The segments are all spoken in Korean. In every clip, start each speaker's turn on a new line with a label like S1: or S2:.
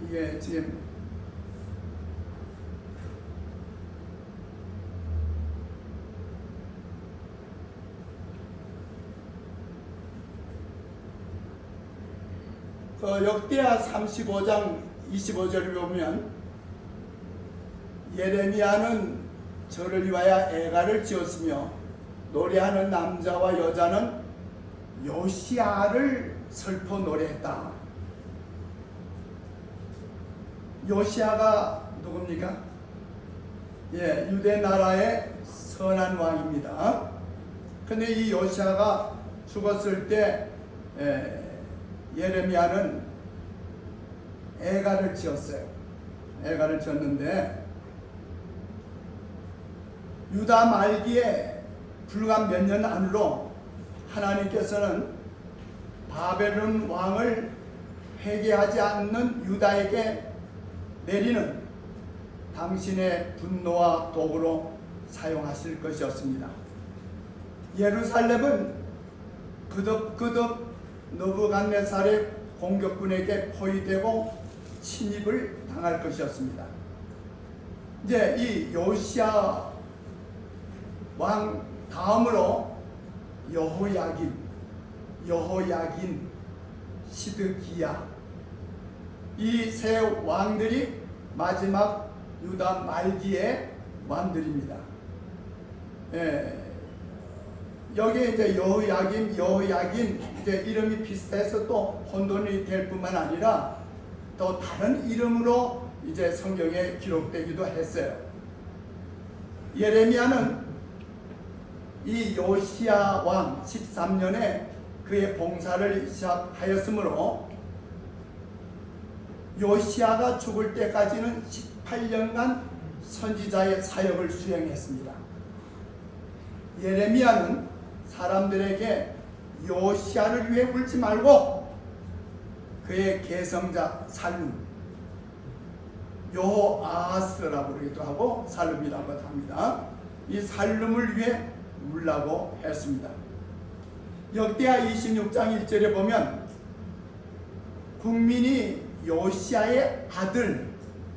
S1: 이게 지금 그 역대하 35장 25절을 보면 예레미야는 저를 위하여 애가를 지었으며 노래하는 남자와 여자는 요시야를 슬퍼 노래했다. 요시야가 누굽니까? 예, 유대 나라의 선한 왕입니다. 근데 이 요시야가 죽었을 때 예레미야는 애가를 지었어요. 애가를 지었는데 유다 말기에 불과 몇 년 안으로 하나님께서는 바벨론 왕을 회개하지 않는 유다에게 내리는 당신의 분노와 도구로 사용하실 것이었습니다. 예루살렘은 그득그득 느부갓네살의 공격군에게 포위되고 침입을 당할 것이었습니다. 이제 이 요시야 왕 다음으로 여호야긴, 시드기야 이 세 왕들이 마지막 유다 말기의 왕들입니다. 여기에 이제 여호야긴 이제 이름이 비슷해서 또 혼돈이 될 뿐만 아니라 또 다른 이름으로 이제 성경에 기록되기도 했어요. 예레미야는 이 요시야 왕 13년에 그의 봉사를 시작하였으므로 요시야가 죽을 때까지는 18년간 선지자의 사역을 수행했습니다. 예레미야는 사람들에게 요시야를 위해 울지 말고 그의 계성자 살룸, 여호아하스라고 그러기도 하고 살룸이라고 합니다. 이 살룸을 위해 울라고 했습니다. 역대하 26장 1절에 보면 국민이 요시야의 아들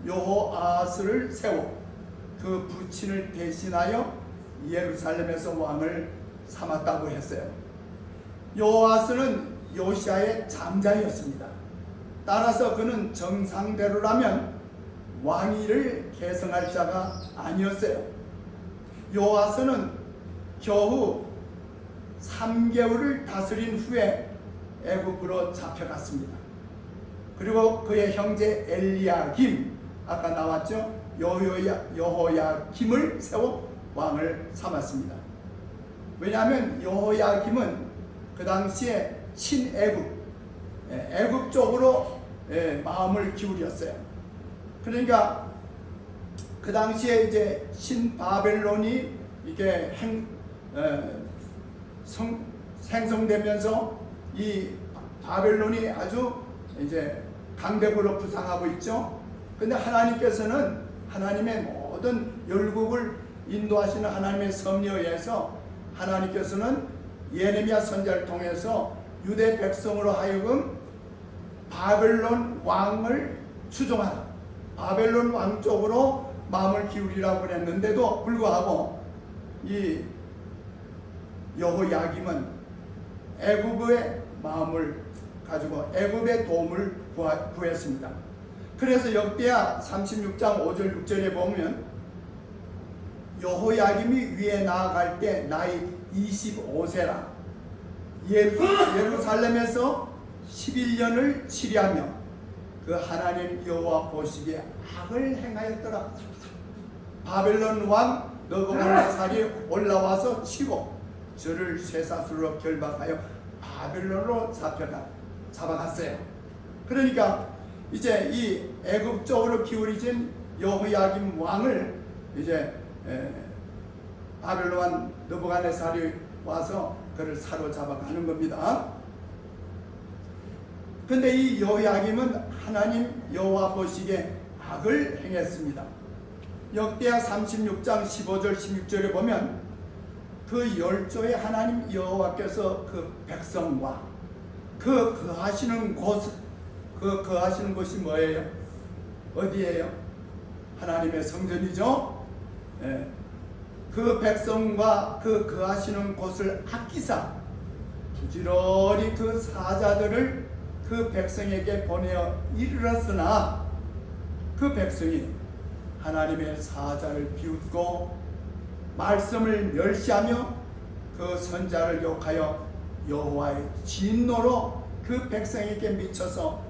S1: 여호아하스를 세워 그 부친을 대신하여 예루살렘에서 왕을 삼았다고 했어요. 여호아하스는 요시야의 장자였습니다. 따라서 그는 정상대로라면 왕위를 계승할 자가 아니었어요. 여호아하스는 겨우 3개월을 다스린 후에 애굽으로 잡혀갔습니다. 그리고 그의 형제 엘리야김, 아까 나왔죠? 여호야김을 세워 왕을 삼았습니다. 왜냐하면 여호야김은 그 당시에 친애굽, 애굽 쪽으로 마음을 기울였어요. 그러니까 그 당시에 이제 신바벨론이 이게 생성되면서 이 바벨론이 아주 이제 강대국으로 부상하고 있죠. 근데 하나님께서는 하나님의 모든 열국을 인도하시는 하나님의 섭리에 의해서 하나님께서는 예레미야 선지자를 통해서 유대 백성으로 하여금 바벨론 왕을 추종하라, 바벨론 왕 쪽으로 마음을 기울이라고 그랬는데도 불구하고 이 여호야김은 애굽의 마음을 가지고 애굽의 도움을 구했습니다. 그래서 역대하 36장 5절 6절에 보면 여호야김이 위에 나아갈 때 나이 25세라 예루살렘에서 11년을 치리하며 그 하나님 여호와 보시기에 악을 행하였더라. 바벨론 왕 느부갓네살이 올라와서 치고 저를 쇠사슬로 결박하여 바벨론으로 잡아갔어요. 그러니까 이제 이 애굽 쪽으로 기울이진 여호야김 왕을 이제 바벨론 왕 느부갓네살이 와서 그를 사로잡아가는 겁니다. 근데 이 여호야김은 하나님 여호와 보시기에 악을 행했습니다. 역대하 36장 15절 16절에 보면 그 열조의 하나님 여호와께서 그 백성과 그 거하시는 곳이 뭐예요? 어디예요? 하나님의 성전이죠. 예. 그 백성과 그 거하시는 곳을 아끼사 부지런히 그 사자들을 그 백성에게 보내어 이르렀으나 그 백성이 하나님의 사자를 비웃고 말씀을 멸시하며 그 선자를 욕하여 여호와의 진노로 그 백성에게 미쳐서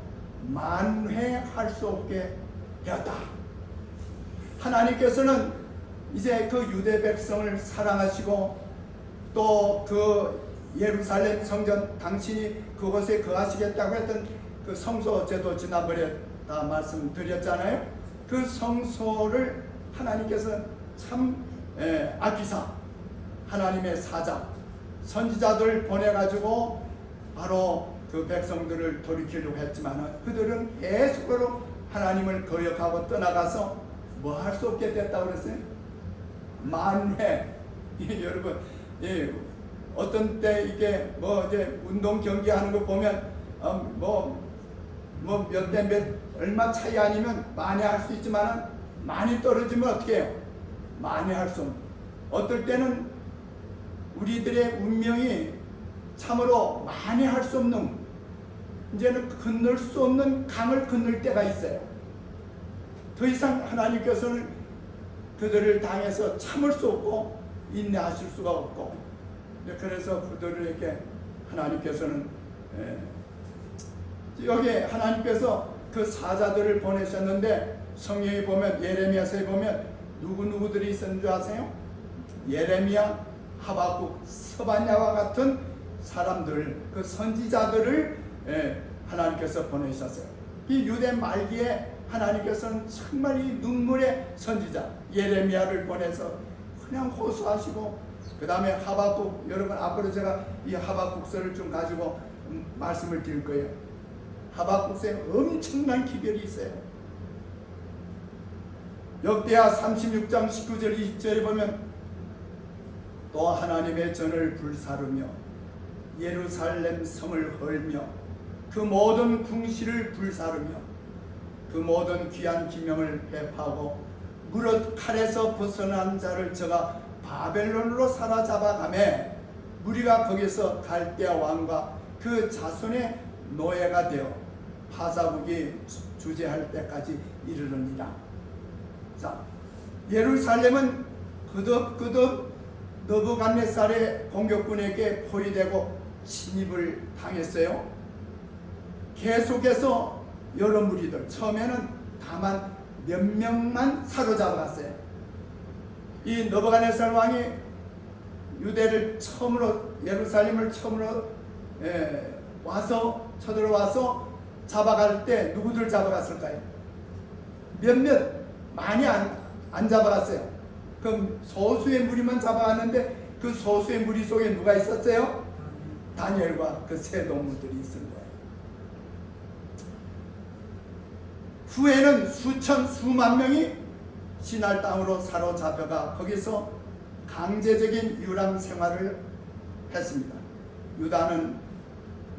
S1: 만회할 수 없게 되었다. 하나님께서는 이제 그 유대 백성을 사랑하시고 또 그 예루살렘 성전 당신이 그곳에 거하시겠다고 했던 그 성소 제도 지난번에 다 말씀드렸잖아요. 그 성소를 하나님께서 참 아끼사 하나님의 사자 선지자들 보내가지고 바로 그 백성들을 돌이키려고 했지만 그들은 계속으로 하나님을 거역하고 떠나가서 뭐 할 수 없게 됐다고 그랬어요? 만회. 여러분, 어떤 때 이게 뭐 이제 운동 경기 하는 거 보면 몇 대 몇 얼마 차이 아니면 많이 할 수 있지만 많이 떨어지면 어떻게 해요? 많이 할 수 없는. 어떨 때는 우리들의 운명이 참으로 많이 할 수 없는, 이제는 건널 수 없는 강을 건널 때가 있어요. 더 이상 하나님께서는 그들을 당해서 참을 수 없고 인내하실 수가 없고, 그래서 그들에게 하나님께서는 여기 하나님께서 그 사자들을 보내셨는데 성경에 보면 예레미야서에 보면 누구들이 있었는 줄 아세요? 예레미야, 하박국, 스바냐와 같은 사람들, 그 선지자들을 하나님께서 보내셨어요. 이 유대 말기에 하나님께서는 정말 이 눈물의 선지자 예레미야를 보내서 그냥 호소하시고, 그 다음에 하박국, 여러분 앞으로 제가 이 하박국서를 좀 가지고 말씀을 드릴 거예요. 하박국서에 엄청난 기별이 있어요. 역대하 36장 19절 20절에 보면 또 하나님의 전을 불사르며 예루살렘 성을 헐며 그 모든 궁시를 불사르며 그 모든 귀한 기명을 회파하고 무릇 칼에서 벗어난 자를 저가 바벨론으로 사로잡아가매 무리가 거기서 갈대아 왕과 그 자손의 노예가 되어 파사국이 주재할 때까지 이르느니라. 자, 예루살렘은 그득그득 느부갓네살의 공격군에게 포위되고 침입을 당했어요. 계속해서 여러 무리들, 처음에는 다만 몇 명만 사로잡아갔어요. 이 느부갓네살 왕이 유대를 처음으로, 예루살렘을 처음으로 쳐들어와서 잡아갈 때 누구들 잡아갔을까요? 몇몇, 많이 안 잡아갔어요. 그럼 소수의 무리만 잡아갔는데 그 소수의 무리 속에 누가 있었어요? 다니엘과 그 세 동무들이 있은 거예요. 후에는 수만 명이 시날 땅으로 사로잡혀가 거기서 강제적인 유랑 생활을 했습니다. 유다는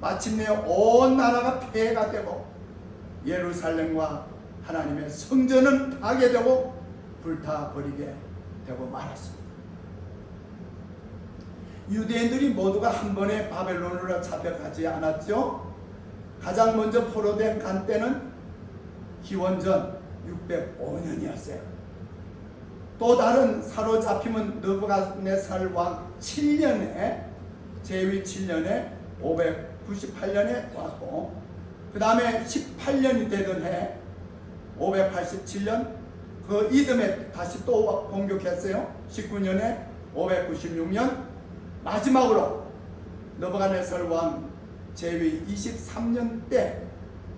S1: 마침내 온 나라가 폐해가 되고 예루살렘과 하나님의 성전은 파괴되고 불타버리게 되고 말았습니다. 유대인들이 모두가 한 번에 바벨론으로 잡혀가지 않았죠. 가장 먼저 포로된 간때는 기원전 605년이었어요. 또 다른 사로잡힘은 느부갓네살 왕 7년에, 제위 7년에 598년에 왔고, 그 다음에 18년이 되던 해 587년 그 이듬해 다시 또 공격했어요. 19년에 596년, 마지막으로 느부갓네살 왕 제위 23년 때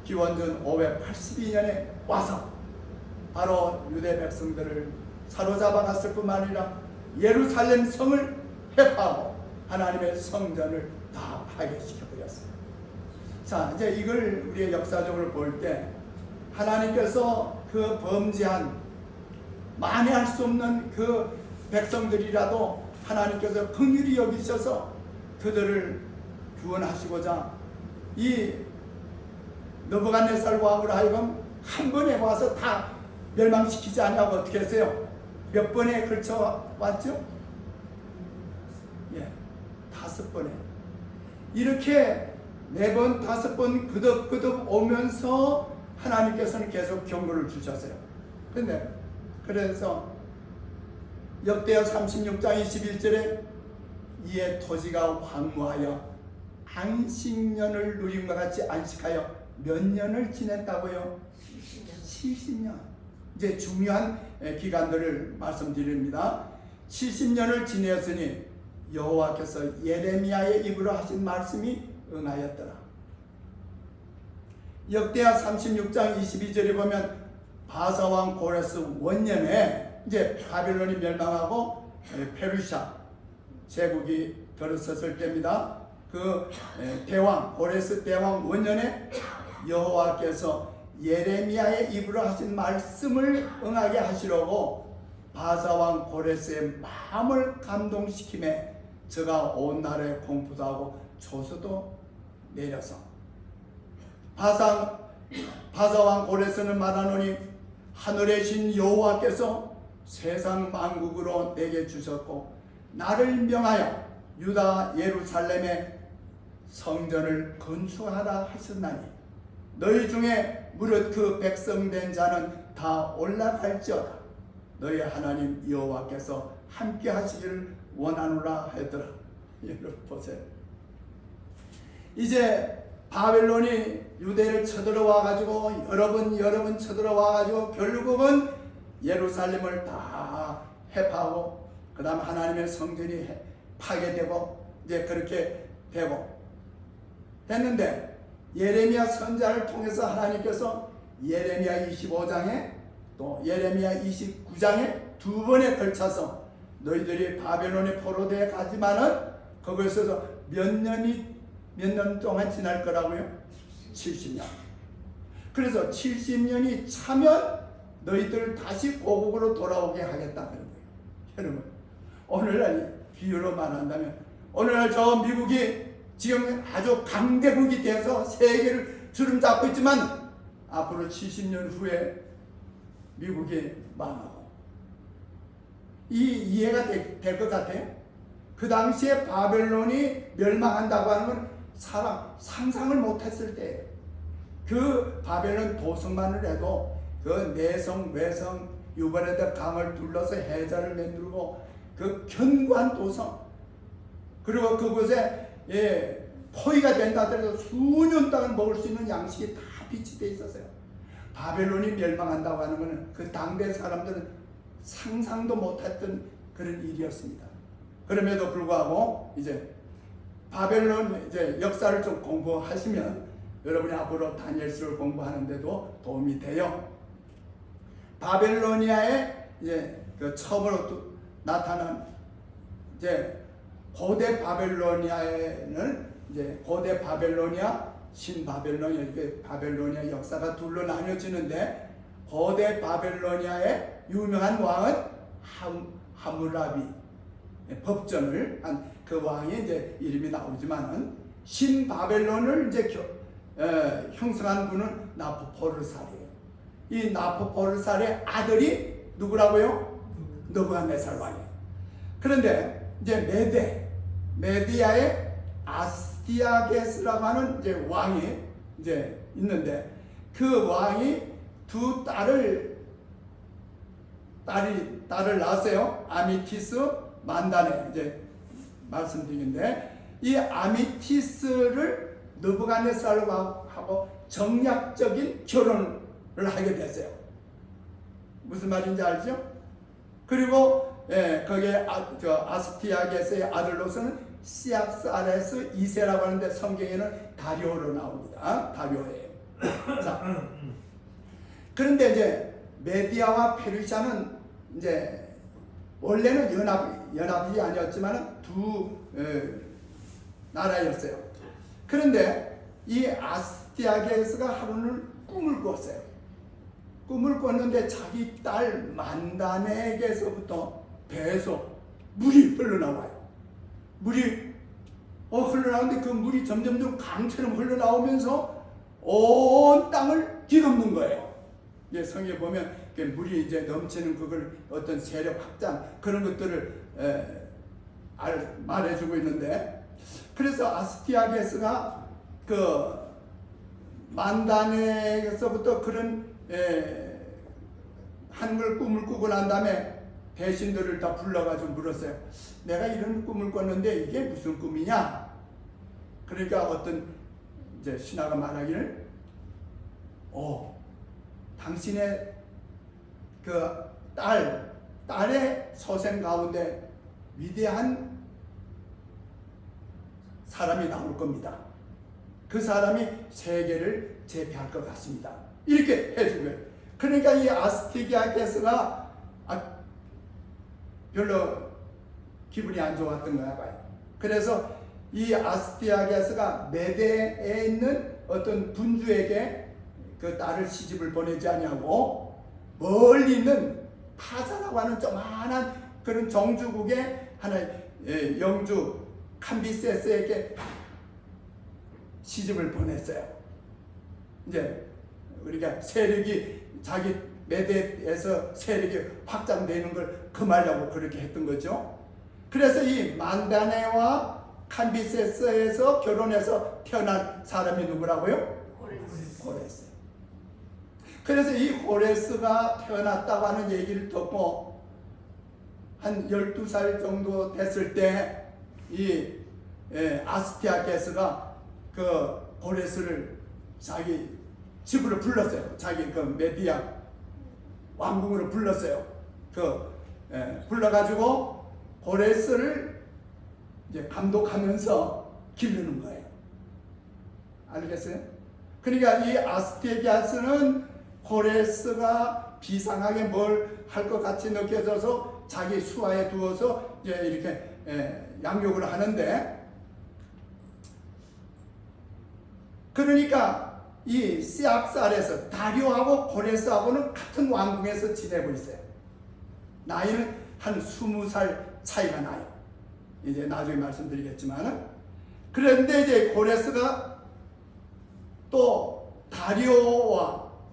S1: 기원전 582년에 와서 바로 유대 백성들을 사로잡아 갔을 뿐만 아니라 예루살렘 성을 회파하고 하나님의 성전을 다 파괴시켜 버렸어요. 자, 이제 이걸 우리의 역사적으로 볼 때 하나님께서 그 범죄한 만회할 수 없는 그 백성들이라도 하나님께서 긍휼히 여기셔서 그들을 구원하시고자 이 느부갓네살 왕으로 하여금 한 번에 와서 다 멸망시키지 않냐고 어떻게 했어요? 몇 번에 걸쳐 왔죠? 예, 5번에. 이렇게 4번, 5번 그덕그덕 오면서 하나님께서는 계속 경고를 주셨어요. 근데 그래서 역대하 36장 21절에 이에 토지가 황무하여 안식년을 누린 것 같이 안식하여 몇 년을 지냈다고요? 70년. 이제 중요한 기간들을 말씀드립니다. 70년을 지내었으니 여호와께서 예레미야의 입으로 하신 말씀이 응하였더라. 역대하 36장 22절에 보면 바사왕 고레스 원년에 이제 바벨론이 멸망하고 페르시아 제국이 들어섰을 때입니다. 그 대왕 고레스 대왕 원년에 여호와께서 예레미야의 입으로 하신 말씀을 응하게 하시려고 바사왕 고레스의 마음을 감동시키며 저가 온 나라에 공부도 하고 조서도 내려서 바사왕 고레스는 말하노니 하늘의 신 여호와께서 세상 만국으로 내게 주셨고 나를 명하여 유다 예루살렘에 성전을 건축하라 하셨나니 너희 중에 무릇 그 백성된 자는 다 올라갈지어다. 너희 하나님 여호와께서 함께 하시기를 원하노라 하였더라. 여러분 보세요. 이제 바벨론이 유대를 쳐들어와 가지고 여러 번 쳐들어와 가지고 결국은 예루살렘을 다 해파하고 그 다음 하나님의 성전이 파괴되고 이제 그렇게 되고 했는데 예레미야 선지자를 통해서 하나님께서 예레미야 25장에 또 예레미야 29장에 2번에 걸쳐서 너희들이 바벨론에 포로되어 가지만은 거기서 몇 년 동안 지날 거라고요? 70년. 그래서 70년이 차면 너희들 다시 고국으로 돌아오게 하겠다는 거예요. 여러분, 오늘날 비유로 말한다면 오늘날 저 미국이 지금 아주 강대국이 돼서 세계를 주름잡고 있지만 앞으로 70년 후에 미국이 망하고 이해가 될 것 같아요? 그 당시에 바벨론이 멸망한다고 하는 건 사람 상상을 못했을 때예요. 그 바벨론 도성만을 해도 그 내성 외성 유브라데 강을 둘러서 해자를 만들고 그 견고한 도성 그리고 그곳에 포위가 된다 하더라도 수년 동안 먹을 수 있는 양식이 다 비치되어 있었어요. 바벨론이 멸망한다고 하는 것은 그 당대 사람들은 상상도 못했던 그런 일이었습니다. 그럼에도 불구하고 이제 바벨론 이제 역사를 좀 공부하시면 여러분이 앞으로 다니엘서를 공부하는데도 도움이 돼요. 바벨로니아에 이제 그 처음으로 나타난 이제 고대 바벨로니아에는 이제 고대 바벨로니아, 신바벨론 이렇게 바벨로니아 역사가 둘로 나뉘어지는데 고대 바벨로니아의 유명한 왕은 하물라비 법전을 한 그 왕의 이제 이름이 나오지만은 신바벨론을 이제 형성한 분은 나부포르살이에요. 이 나부포르살의 아들이 누구라고요? 느부갓네살 왕이에요. 그런데 이제 메디아의 아스티아게스라고 하는 이제 왕이 이제 있는데 그 왕이 두 딸을 낳았어요. 아미티스, 만다네 이제 말씀드리는데 이 아미티스를 느부갓네살하고 정략적인 결혼을 하게 됐어요. 무슨 말인지 알죠? 그리고 거기에 아스티아게스의 아들로서는 시압사레스 2세라고 하는데 성경에는 다리오로 나옵니다. 다리오예요. 자, 그런데 이제 메디아와 페르시아는 이제 원래는 연합이 아니었지만 두 나라였어요. 그런데 이 아스티아게스가 하루는 꿈을 꿨어요. 꿈을 꿨는데 자기 딸 만다네에게서부터 배에서 물이 흘러나와요. 물이 흘러나오는데 그 물이 점점점 강처럼 흘러나오면서 온 땅을 뒤덮는 거예요. 이제 성에 보면 물이 이제 넘치는 그걸 어떤 세력 확장 그런 것들을 말해주고 있는데, 그래서 아스티아게스가 그 만단에서부터 그런 한글 꿈을 꾸고 난 다음에 대신들을 다 불러가지고 물었어요. 내가 이런 꿈을 꿨는데 이게 무슨 꿈이냐? 그러니까 어떤 이제 신하가 말하기를, 당신의 그 딸의 소생 가운데 위대한 사람이 나올 겁니다. 그 사람이 세계를 제패할 것 같습니다. 이렇게 해준 거예요. 그러니까 이 아스티아게스가 별로 기분이 안 좋았던 거야 봐요. 그래서 이 아스티아게스가 메대에 있는 어떤 군주에게 그 딸을 시집을 보내지 아니하고 멀리 있는 파사라고 하는 조그만한 그런 정주국의 하나의 영주 캄비세스에게 시집을 보냈어요. 이제 우리가 세력이 자기 메대에서 세력이 확장되는 걸 금하려고 그렇게 했던 거죠. 그래서 이 만다네와 캄비세스에서 결혼해서 태어난 사람이 누구라고요? 고레스. 그래서 이 고레스가 태어났다고 하는 얘기를 듣고 한 12살 정도 됐을 때 이 아스티아게스가 그 고레스를 자기 집으로 불렀어요. 자기 그 메디아 왕궁으로 불렀어요. 불러가지고 고레스를 이제 감독하면서 기르는 거예요. 알겠어요? 그러니까 이 아스티아게스는 고레스가 비상하게 뭘 할 것 같이 느껴져서 자기 수하에 두어서 이제 이렇게 양육을 하는데, 그러니까 이 시압살에서 다리오하고 고레스하고는 같은 왕궁에서 지내고 있어요. 나이는 한 20살 차이가 나요. 이제 나중에 말씀드리겠지만, 그런데 이제 고레스가 또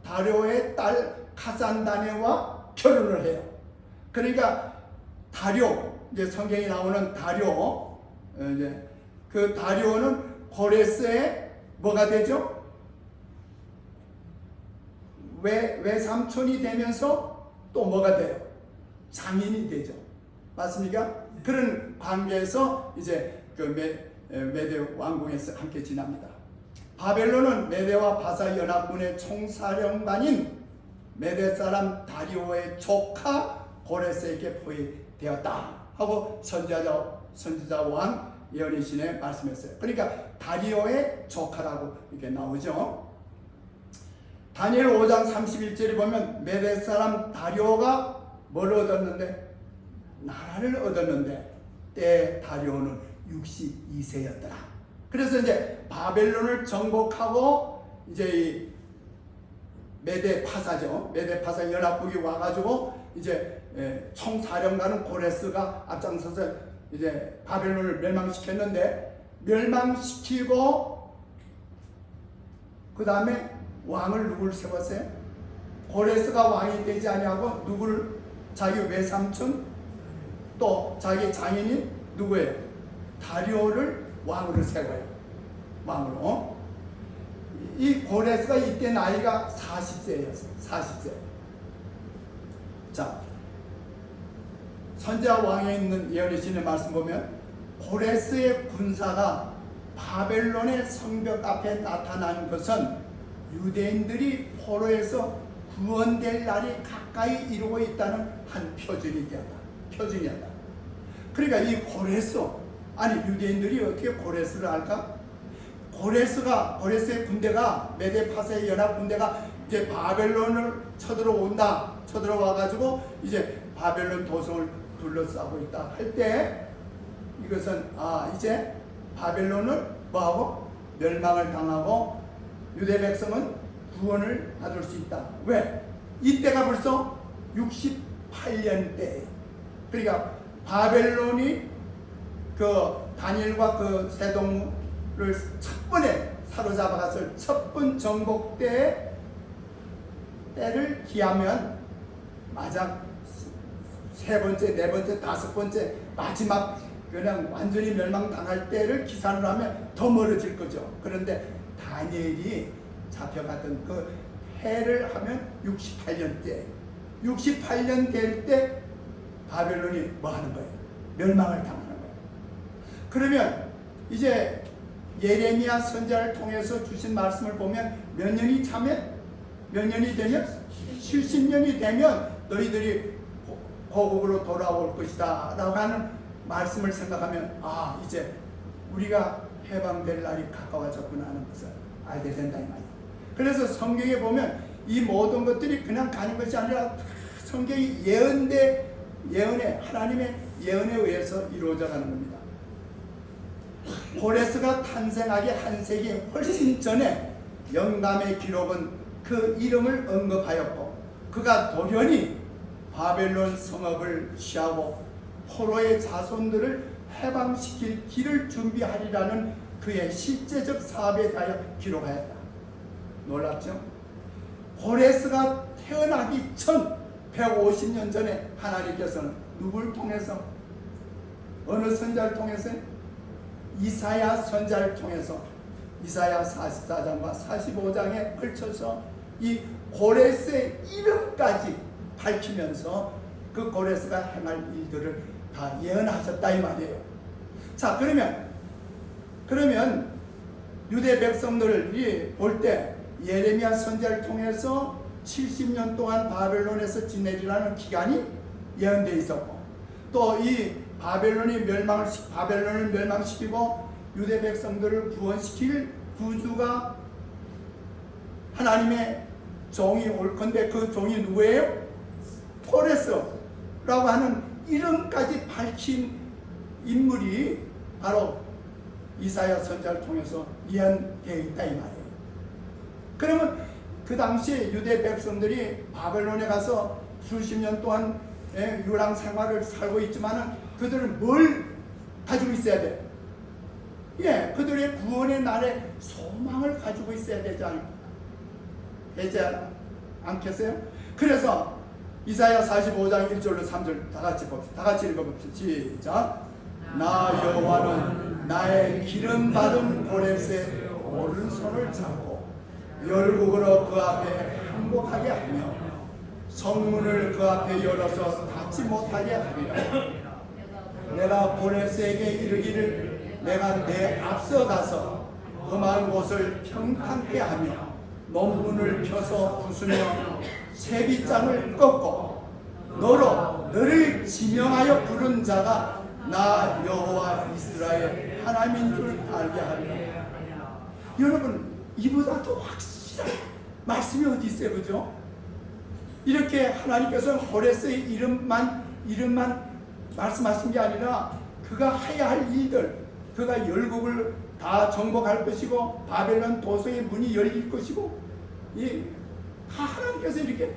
S1: 다리오의 딸 카산다네와 결혼을 해요. 그러니까 다리오, 이제 성경에 나오는 다리오, 이제 그 다리오는 고레스의 뭐가 되죠? 외삼촌이 되면서 또 뭐가 돼요? 장인이 되죠. 맞습니까? 그런 관계에서 이제 그 메대 왕궁에서 함께 지납니다. 바벨론은 메대와 바사 연합군의 총사령관인 메대 사람 다리오의 조카 고레스에게 포위되었다 하고 선지자 왕 예언이신에 말씀했어요. 그러니까 다리오의 조카라고 이렇게 나오죠. 다니엘 5장 31절에 보면 메대 사람 다리오가 뭘 얻었는데? 나라를 얻었는데 때 다리오는 62세였더라. 그래서 이제 바벨론을 정복하고 이제 이 메대 파사죠. 메대 파사 연합국이 와가지고 이제 총사령관은 고레스가 앞장서서 이제 바벨론을 멸망시켰는데, 멸망시키고 그 다음에 왕을 누구를 세웠어요? 고레스가 왕이 되지 아니하고 누구를? 자기 외삼촌 또 자기 장인인 누구예요? 다리오를 왕으로 세워요. 왕으로. 이 고레스가 이때 나이가 40세였어요. 40세. 자, 선지자 왕에 있는 예언의 말씀 보면 고레스의 군사가 바벨론의 성벽 앞에 나타나는 것은 유대인들이 포로에서 구원될 날이 가까이 이루고 있다는 한 표준이었다. 그러니까 이 유대인들이 어떻게 고레스를 알까? 고레스의 군대가 메대 파사의 연합 군대가 이제 바벨론을 쳐들어와가지고 이제 바벨론 도성을 둘러싸고 있다 할 때, 이것은 이제 바벨론은 뭐하고 멸망을 당하고 유대 백성은 구원을 받을 수 있다. 왜? 이때가 벌써 68년대. 그러니까 바벨론이 그 다니엘과 그 세동을 첫 번에 사로잡아갔을 첫 번 정복 때 때를 기하면 맞아 세 번째, 네 번째, 다섯 번째 마지막 그냥 완전히 멸망당할 때를 기산을 하면 더 멀어질 거죠. 그런데 다니엘이 잡혀갔던 그 해를 하면 68년 때, 68년 될 때 바벨론이 뭐 하는 거예요? 멸망을 당하는 거예요. 그러면 이제 예레미야 선지자를 통해서 주신 말씀을 보면 몇 년이 차면? 몇 년이 되면? 70년이 되면 너희들이 고국으로 돌아올 것이다 라고 하는 말씀을 생각하면 아 이제 우리가 해방될 날이 가까워졌구나 하는 것을 알게 된다 이 말이에요. 그래서 성경에 보면 이 모든 것들이 그냥 가는 것이 아니라 성경이 예언에 하나님의 예언에 의해서 이루어져 가는 겁니다. 고레스가 탄생하기 한 세기 훨씬 전에 영감의 기록은 그 이름을 언급하였고 그가 돌연히 바벨론 성읍을 취하고 포로의 자손들을 해방시킬 길을 준비하리라는 그의 실제적 사업에 대하여 기록하였다. 놀랍죠? 고레스가 태어나기 전 150년 전에 하나님께서는 누굴 통해서 어느 선자를 통해서 이사야 선자를 통해서 이사야 44장과 45장에 걸쳐서 이 고레스의 이름까지 밝히면서 그 고레스가 행할 일들을 다 예언하셨다 이 말이에요. 자 그러면 유대 백성들이 볼 때 예레미야 선지자를 통해서 70년 동안 바벨론에서 지내리라는 기간이 예언되어 있었고 또 이 바벨론을 멸망시키고 유대 백성들을 구원시킬 구주가 하나님의 종이 올 건데 그 종이 누구예요? 고레스라고 하는 이름까지 밝힌 인물이 바로 이사야 선지자를 통해서 예언되어 있다 이 말이에요. 그러면 그 당시에 유대 백성들이 바벨론에 가서 수십 년 동안 유랑 생활을 살고 있지만은 그들은 뭘 가지고 있어야 돼? 그들의 구원의 날에 소망을 가지고 있어야 되지 않겠어요? 그래서 이사야 45장 1절로 3절 다 같이 봅시다. 다 같이 읽어봅시다. 시작. 나 여호와는 나의 기름 받은 고레스의 오른손을 잡고 열국으로 그 앞에 항복하게 하며 성문을 그 앞에 열어서 닫지 못하게 하리라. 내가 고레스에게 이르기를 내가 내 앞서 가서 험한 곳을 평탄케 하며 논문을 펴서 부수며 세빗장을 꺾고 너를 지명하여 부른 자가 나 여호와 이스라엘 하나님인 줄 알게 하리라. 여러분 이보다 더 확실한 말씀이 어디 있어요, 그죠? 이렇게 하나님께서 고레스의 이름만 말씀하신 게 아니라 그가 해야 할 일들, 그가 열국을 다 정복할 것이고 바벨론 도성의 문이 열릴 것이고 다 하나님께서 이렇게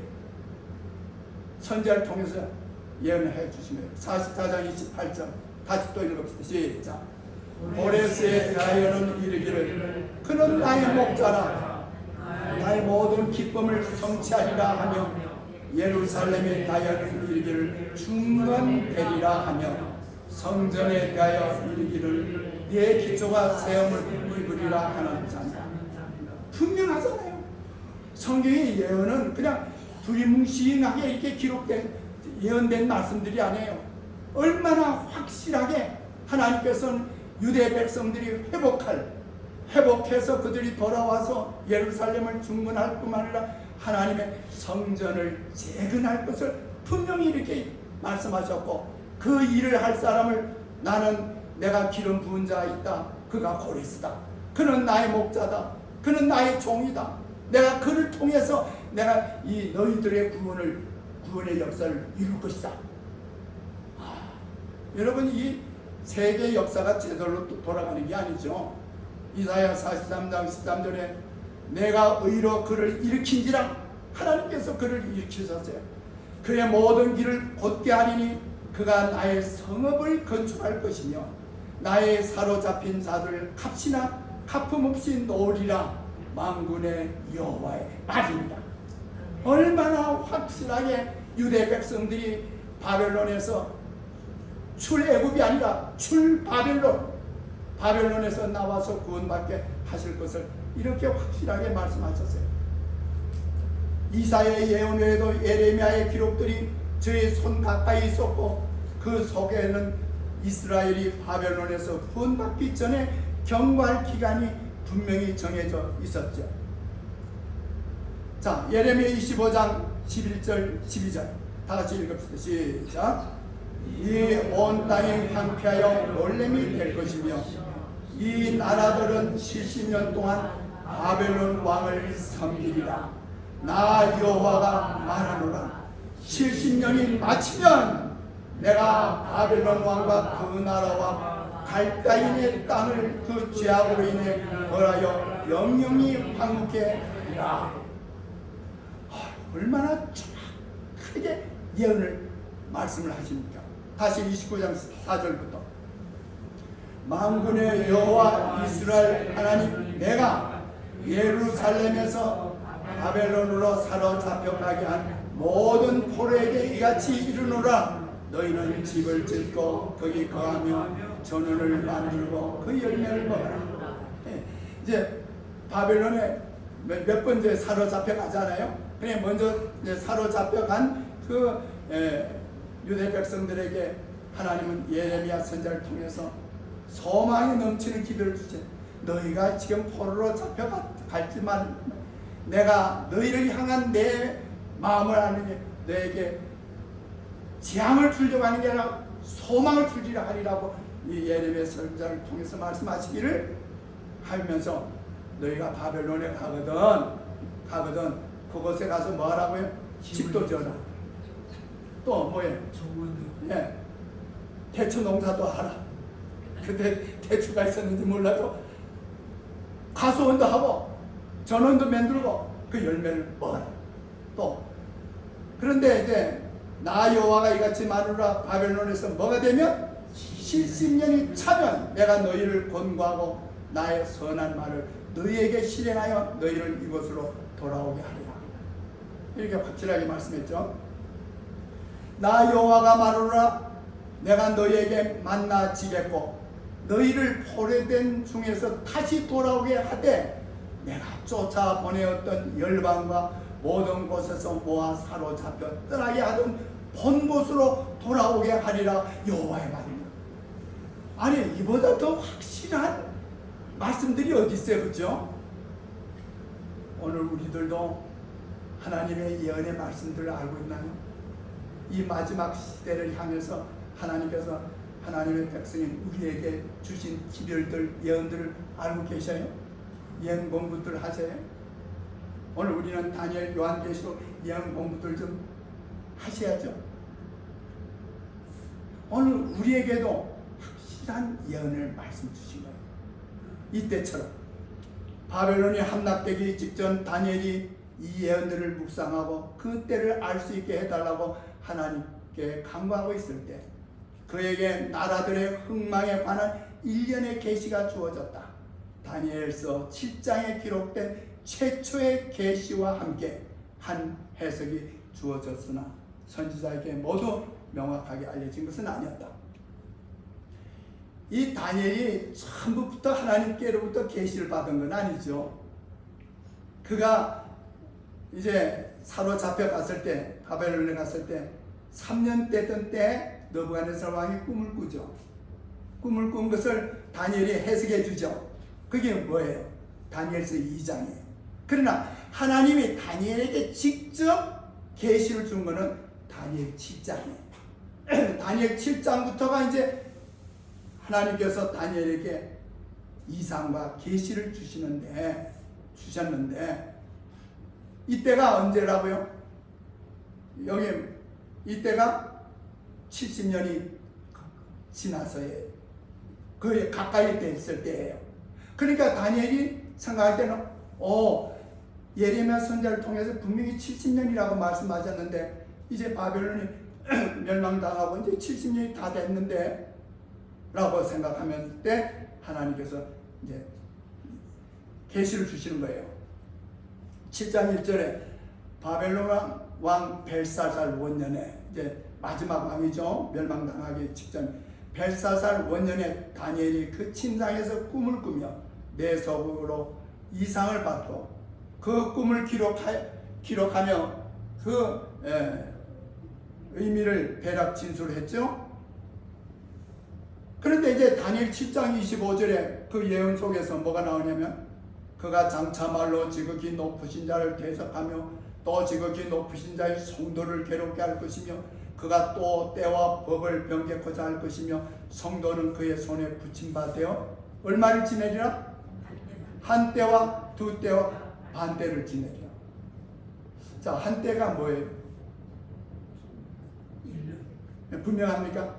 S1: 선지자를 통해서 예언해 주시면 44장 28절 다시 또 읽어봅시다. 시작. 고레스에 대하여는 이르기를 그는 나의 목자라 나의 모든 기쁨을 성취하리라 하며 예루살렘에 대하여는 이르기를 중건되리라 하며 성전에 대하여 이르기를 네 기초가 세움을 입으리라 하는 자입니다. 분명하잖아요. 성경의 예언은 그냥 두리뭉실하게 이렇게 기록된 예언된 말씀들이 아니에요. 얼마나 확실하게 하나님께서는 유대 백성들이 회복해서 그들이 돌아와서 예루살렘을 중건할 뿐만 아니라 하나님의 성전을 재건할 것을 분명히 이렇게 말씀하셨고 그 일을 할 사람을 내가 기름 부은 자가 있다. 그가 고레스다. 그는 나의 목자다. 그는 나의 종이다. 내가 그를 통해서 내가 이 너희들의 구원의 역사를 이룰 것이다. 여러분 이 세계 역사가 제대로 돌아가는 게 아니죠. 이사야 43장 13절에 내가 의로 그를 일으킨지라 하나님께서 그를 일으키셨어요. 그의 모든 길을 곧게 하리니 그가 나의 성읍을 건축할 것이며 나의 사로잡힌 자들을 값이나 갚음 없이 놓으리라 만군의 여호와의 말입니다. 얼마나 확실하게 유대 백성들이 바벨론에서 출애굽이 아니라 바벨론에서 나와서 구원받게 하실 것을 이렇게 확실하게 말씀하셨어요. 이사야의 예언 외에도 예레미야의 기록들이 저의 손 가까이 있었고, 그 속에는 이스라엘이 바벨론에서 구원받기 전에 경과할 기간이 분명히 정해져 있었죠. 자, 예레미야 25장 11절 12절 다 같이 읽읍시다. 시작. 이 온 땅이 황폐하여 놀림이 될 것이며 이 나라들은 70년 동안 바벨론 왕을 섬기리라. 나 여호와가 말하노라. 70년이 마치면 내가 바벨론 왕과 그 나라와 갈대인의 땅을 그 죄악으로 인해 벌하여 영영이 황무케 하리라. 얼마나 정확하게 예언을 말씀을 하십니까? 다시 29장 4절부터 만군의 여호와 이스라엘 하나님, 내가 예루살렘에서 바벨론으로 사로잡혀 가게 한 모든 포로에게 이같이 이르노라. 너희는 집을 짓고 거기 거하며 전원을 만들고 그 열매를 먹어라. 이제 바벨론에 몇 번째 사로잡혀 가잖아요. 그래 먼저 사로잡혀 간 그 유대 백성들에게 하나님은 예레미야 선지자를 통해서 소망이 넘치는 기도를 주죠. 너희가 지금 포로로 잡혀갔지만 내가 너희를 향한 내 마음을 아느니 너에게 재앙을 주려고 하는 게 아니라 소망을 주리라 하리라고 이 예레미야 선지자를 통해서 말씀하시기를 하면서, 너희가 바벨론에 가거든 그곳에 가서 뭐 하라고요? 집도 지어라. 또 뭐예요? 예, 대추 농사도 하라. 그때 대추가 있었는지 몰라도 가수원도 하고 전원도 만들고 그 열매를 먹어라. 또 그런데 이제 나 여호와가 이같이 말하노라. 바벨론에서 뭐가 되면 70년이 차면 내가 너희를 권고하고 나의 선한 말을 너희에게 실행하여 너희를 이곳으로 돌아오게 하리라. 이렇게 확실하게 말씀했죠. 나 여호와가 말하노라. 내가 너희에게 만나 지겠고 너희를 포로된 중에서 다시 돌아오게 하되 내가 쫓아 보내었던 열방과 모든 곳에서 모아 사로잡혀 떠나게 하던 본 곳으로 돌아오게 하리라. 여호와의 말입니다. 아니, 이보다 더 확실한 말씀들이 어디 있어요, 그렇죠? 오늘 우리들도 하나님의 예언의 말씀들을 알고 있나요? 이 마지막 시대를 향해서 하나님께서 하나님의 백성인 우리에게 주신 기별들, 예언들을 알고 계셔요? 예언 공부들 하세요? 오늘 우리는 다니엘, 요한계시록 예언 공부들 좀 하셔야죠. 오늘 우리에게도 확실한 예언을 말씀 주신 거예요. 이때처럼 바벨론이 함락되기 직전 다니엘이 이 예언들을 묵상하고 그 때를 알 수 있게 해달라고 하나님께 간구하고 있을 때 그에게 나라들의 흥망에 관한 일련의 계시가 주어졌다. 다니엘서 7장에 기록된 최초의 계시와 함께 한 해석이 주어졌으나 선지자에게 모두 명확하게 알려진 것은 아니었다. 이 다니엘이 처음부터 하나님께로부터 계시를 받은 건 아니죠. 그가 이제 사로잡혀 갔을 때, 바벨론에 갔을 때 3년 되던 때 느부갓네살 왕이 꿈을 꾸죠. 꿈을 꾼 것을 다니엘이 해석해 주죠. 그게 뭐예요? 다니엘서 2장이에요. 그러나 하나님이 다니엘에게 직접 계시를 준 것은 다니엘 7장이에요. 다니엘 7장부터가 이제 하나님께서 다니엘에게 이상과 계시를 주셨는데 이때가 언제라고요? 여기 이때가 70년이 지나서예요. 거의 가까이 됐을 때예요. 그러니까 다니엘이 생각할 때는 예레미야 선지자를 통해서 분명히 70년이라고 말씀하셨는데 이제 바벨론이 멸망당하고 이제 70년이 다 됐는데 라고 생각하면 때 하나님께서 이제 계시를 주시는 거예요. 7장 1절에 바벨론 왕 벨사살 원년에, 이제 마지막 왕이죠. 멸망당하기 직전 벨사살 원년에 다니엘이 그 침상에서 꿈을 꾸며 내석으로 이상을 받고 그 꿈을 기록하며 그 의미를 대략 진술했죠. 그런데 이제 다니엘 7장 25절에 그 예언 속에서 뭐가 나오냐면, 그가 장차말로 지극히 높으신 자를 대적하며 또 지극히 높으신 자의 성도를 괴롭게 할 것이며, 그가 또 때와 법을 변개코자 할 것이며, 성도는 그의 손에 붙임받되어 얼마를 지내리라? 한 때와 두 때와 반 때를 지내리라. 자, 한 때가 뭐예요? 분명합니까?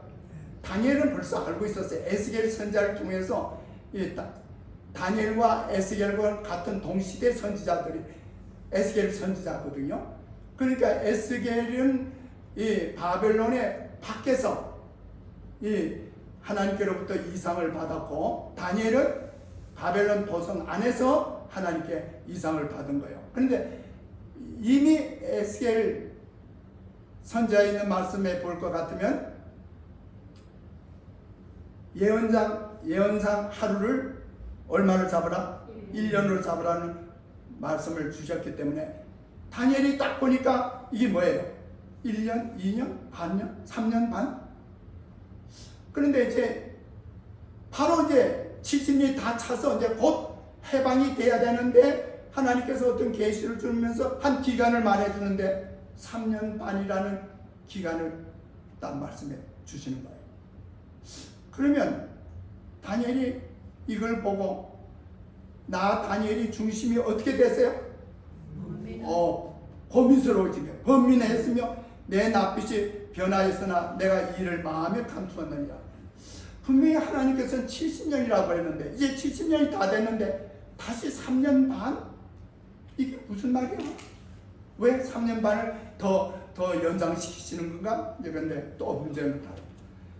S1: 다니엘은 벌써 알고 있었어요. 에스겔 선지자를 통해서 다니엘과 에스겔과 같은 동시대 선지자들이 에스겔 선지자거든요. 그러니까 에스겔은 이 바벨론의 밖에서 이 하나님께로부터 이상을 받았고, 다니엘은 바벨론 도성 안에서 하나님께 이상을 받은 거예요. 그런데 이미 에스겔 선지자에 있는 말씀에 볼 것 같으면 예언상 하루를 얼마를 잡으라? 1년으로 잡으라는 말씀을 주셨기 때문에 다니엘이 딱 보니까 이게 뭐예요? 1년, 2년, 반년, 3년 반? 그런데 이제 바로 이제 70년이 다 차서 이제 곧 해방이 돼야 되는데, 하나님께서 어떤 계시를 주면서 한 기간을 말해주는데 3년 반이라는 기간을 딱 말씀해 주시는 거예요. 그러면 다니엘이 이걸 보고 나 다니엘이 중심이 어떻게 됐어요? 고민스러워지며 번민했으며 내 낯빛이 변하였으나 내가 이를 마음에 감추었느니라. 분명히 하나님께서는 70년이라고 했는데 이제 70년이 다 됐는데 다시 3년 반? 이게 무슨 말이야? 왜 3년 반을 더 연장시키시는 건가? 그런데 또 문제는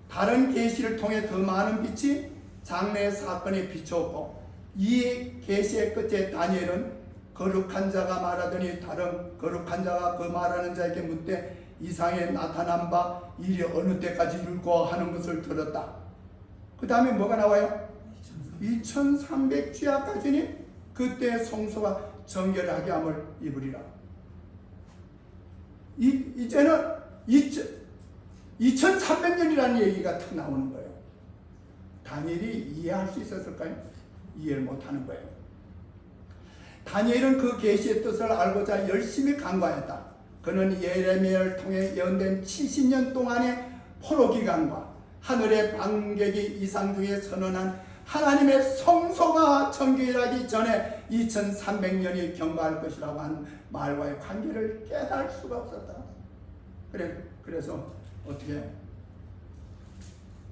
S1: 다른 계시를 통해 더 많은 빛이 장래의 사건에 비추었고, 이 계시의 끝에 다니엘은 거룩한 자가 말하더니 다른 거룩한 자가 그 말하는 자에게 묻되 이상에 나타난 바 일이 어느 때까지 이룰고 하는 것을 들었다. 그 다음에 뭐가 나와요? 2300주야까지니 그때 성소가 정결하게 함을 입으리라. 이제는 2300년이라는 얘기가 탁 나오는 거예요. 다니엘이 이해할 수 있었을까요? 이해를 못하는 거예요. 다니엘은 그 계시의 뜻을 알고자 열심히 간구하였다. 그는 예레미야를 통해 예언된 70년 동안의 포로 기간과 하늘의 반격이 이상 중에 선언한 하나님의 성소가 정결하기 전에 2300년이 경과할 것이라고 한 말과의 관계를 깨달을 수가 없었다. 그래서 어떻게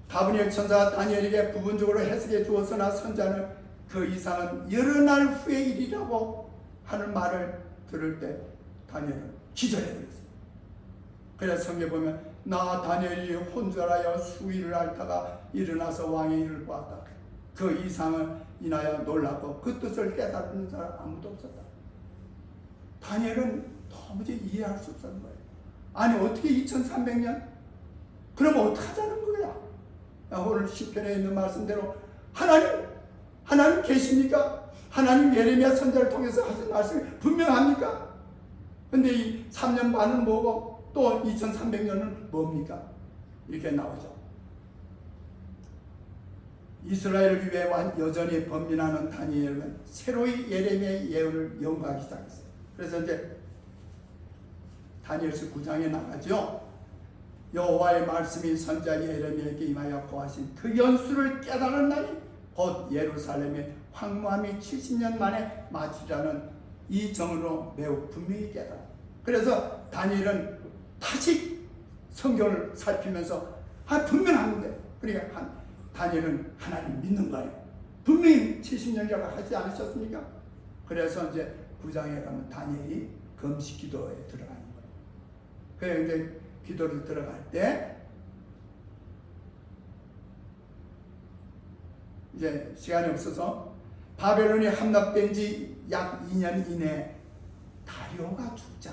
S1: 가브리엘 천사가 다니엘에게 부분적으로 해석해 주었으나 선자는 그 이상은 여러 날 후의 일이라고 하는 말을 들을 때 다니엘은 기절해버렸어요. 그래서 성경에 보면 나 다니엘이 혼절하여 수위를 앓다가 일어나서 왕의 일을 보았다. 그 이상을 인하여 놀랐고 그 뜻을 깨닫는 사람 아무도 없었다. 다니엘은 도무지 이해할 수 없었던 거예요. 아니 어떻게 2300년? 그럼 어떡하자는 거야? 오늘 시편에 있는 말씀대로 하나님 계십니까? 하나님 예레미야 선지자를 통해서 하신 말씀이 분명합니까? 근데 이 3년 반은 뭐고 또 2300년은 뭡니까? 이렇게 나오죠. 이스라엘을 위해 여전히 번민하는 다니엘은 새로이 예레미야의 예언을 연구하기 시작했어요. 그래서 이제 다니엘서 9장에 나가죠. 여호와의 말씀이 선지자 예레미야에게 임하였고 하신 그 연수를 깨달은 날이 곧 예루살렘의 황무함이 70년 만에 마치라는 이 정으로 매우 분명히 깨달아. 그래서 다니엘은 다시 성경을 살피면서 분명한데, 그러니까 다니엘은 하나님 믿는 거예요. 분명히 70년이라고 하지 않으셨습니까? 그래서 이제 9장에 가면 다니엘이 금식 기도에 들어가는 거예요. 그래서 이제 기도를 들어갈 때 이제 시간이 없어서 바벨론이 함락된 지 약 2년 이내에 다리오가 죽자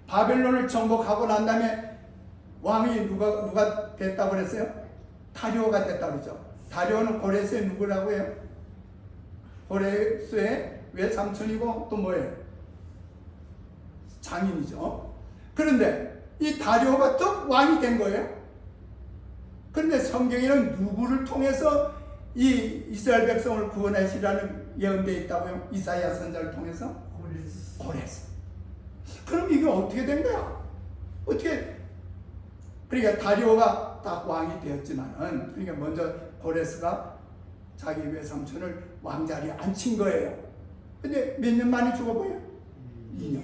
S1: 바벨론을 정복하고 난 다음에 왕이 누가 됐다고 그랬어요? 다리오가 됐다고 그러죠. 다리오는 고레스의 누구라고 해요? 고레스의 외삼촌이고 또 뭐예요? 장인이죠. 그런데 이 다리오가 또 왕이 된 거예요. 그런데 성경에는 누구를 통해서 이 이스라엘 백성을 구원하시라는 예언되어 있다고요? 이사야 선지자를 통해서? 고레스. 그럼 이게 어떻게 된 거야? 어떻게? 그러니까 다리오가 딱 왕이 되었지만은, 그러니까 먼저 고레스가 자기 외삼촌을 왕자리에 앉힌 거예요. 근데 몇 년 만에 죽어버려요? 2년.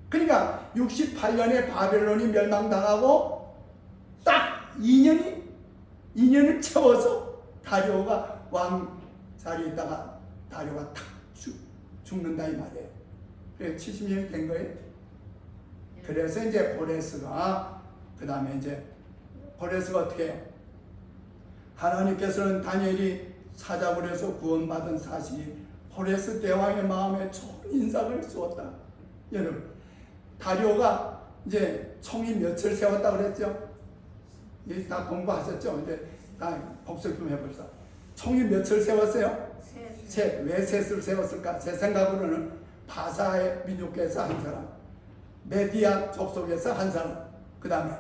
S1: 그러니까 68년에 바벨론이 멸망당하고 딱 2년을 채워서 다리오가 왕 자리에 있다가 다리오가 탁 죽는다 이 말이에요. 그래서 70년이 된 거예요. 그래서 이제 고레스가 그 다음에 이제 고레스가 어떻게 해요? 하나님께서는 다니엘이 사자굴 에서 구원받은 사실이 고레스 대왕의 마음에 좋은 인상을 쏘았다. 여러분, 다리오가 이제 총이 몇을 세웠다고 그랬죠? 이제 다 공부하셨죠? 이제 다 복습 좀 해봅시다. 총이 몇을 세웠어요? 셋. 왜 셋을 세웠을까? 제 생각으로는 바사의 민족에서 한 사람, 메디아 족속에서 한 사람, 그 다음에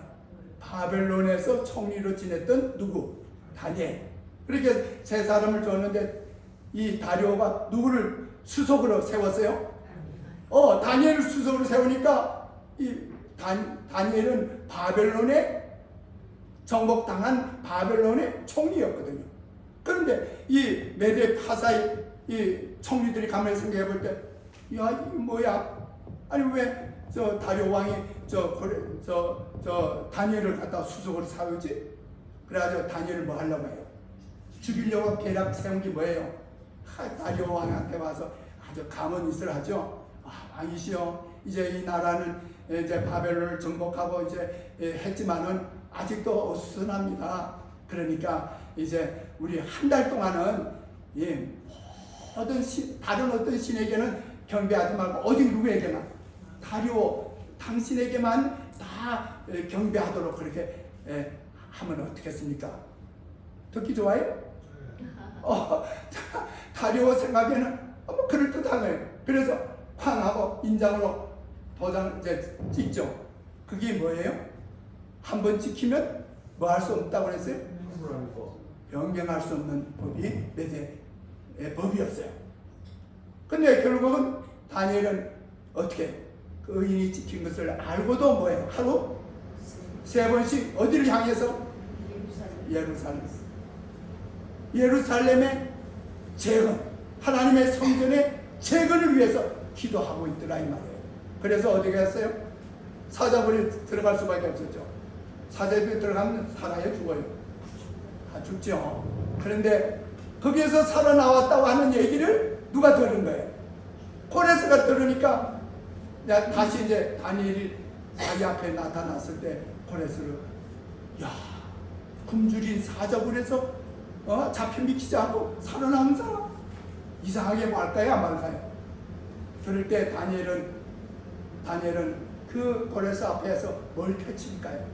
S1: 바벨론에서 총리로 지냈던 누구? 다니엘. 그렇게 세 사람을 줬는데 이 다리오가 누구를 수석으로 세웠어요? 다니엘을 수석으로 세우니까 이 다니엘은 바벨론에 정복당한 바벨론의 총리였거든요. 그런데 이 메데 파사의 이 총리들이 가만히 생각해 볼 때, 야, 이거 뭐야? 아니 왜 저 다리오 왕이 저 다니엘을 갖다 수석으로 세우지? 그래가지고 다니엘을 뭐 하려고 해요? 죽이려고 계략 세운 게 뭐예요? 다리오 왕한테 와서 아주 감언이슬 하죠. 왕이시여, 이제 이 나라는 이제 바벨론을 정복하고 이제 했지만은 아직도 어수선합니다. 그러니까 이제 우리 한 달 동안은 다른 어떤 신에게는 경배하지 말고 오직 누구에게만, 다리오 당신에게만 다 경배하도록 그렇게 하면 어떻겠습니까? 듣기 좋아요? 다리오 생각에는 뭐 그럴듯한 거예요. 그래서 쾅하고 인장으로 도장 이제 찍죠. 그게 뭐예요? 한 번 찍히면 뭐 할 수 없다고 그랬어요? 변경할 수 없는 법이 메대의 법이었어요. 근데 결국은 다니엘은 어떻게 그 의인이 찍힌 것을 알고도 뭐예요? 하루 3번씩 어디를 향해서? 예루살렘의 재건, 하나님의 성전의 재건을 위해서 기도하고 있더라 이 말이에요. 그래서 어디 갔어요? 사자굴에 들어갈 수밖에 없었죠. 사자굴에 들어가면 살아야 죽어요. 죽죠. 그런데 거기에서 살아나왔다고 하는 얘기를 누가 들은 거예요? 고레스가 들으니까 다시 이제 다니엘이 자기 앞에 나타났을 때 고레스를, 야, 굶주린 사자굴에서 잡혀 미치지 않고 살아남은 사람 이상하게 말까요, 안 말까요? 그럴 때 다니엘은 그 고레스 앞에서 뭘 펼칠까요?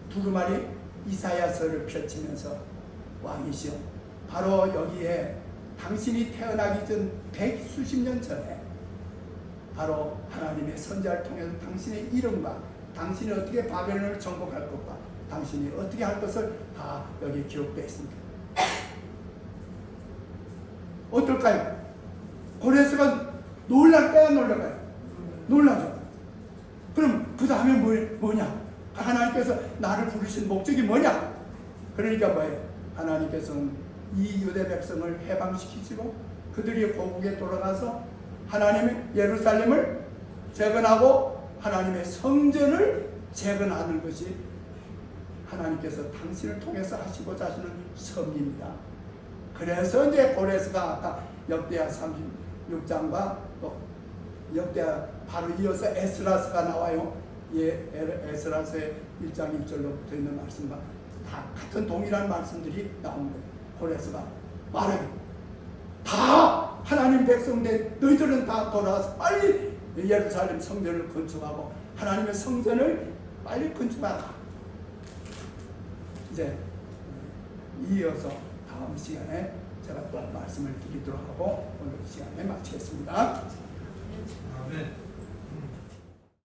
S1: 두루마리 이사야서를 펼치면서, 왕이시여, 바로 여기에 당신이 태어나기 전 100수십 년 전에 바로 하나님의 선지자를 통해서 당신의 이름과 당신이 어떻게 바벨론을 정복할 것과 당신이 어떻게 할 것을 다 여기 기록되어 있습니다. 어떨까요? 고레스가 놀랄까요, 놀랄까요? 놀라죠. 그럼 그 다음에 뭐냐? 하나님께서 나를 부르신 목적이 뭐냐? 그러니까 뭐예요? 하나님께서는 이 유대 백성을 해방시키시고 그들이 고국에 돌아가서 하나님의 예루살렘을 재건하고 하나님의 성전을 재건하는 것이 하나님께서 당신을 통해서 하시고자 하시는 섭리입니다. 그래서 이제 고레스가 아까 역대하 36장과 또 역대하 바로 이어서 에스라스가 나와요. 에스라스의 1장 1절로 붙어 있는 말씀과 다 같은 동일한 말씀들이 나온 거예요. 고레스가 말하기, 다 하나님 백성들 너희들은 다 돌아와서 빨리 예루살렘 성전을 건축하고 하나님의 성전을 빨리 건축하라. 이제 이어서 다음 시간에 제가 또 말씀을 드리도록 하고 오늘 시간에 마치겠습니다.
S2: 아멘.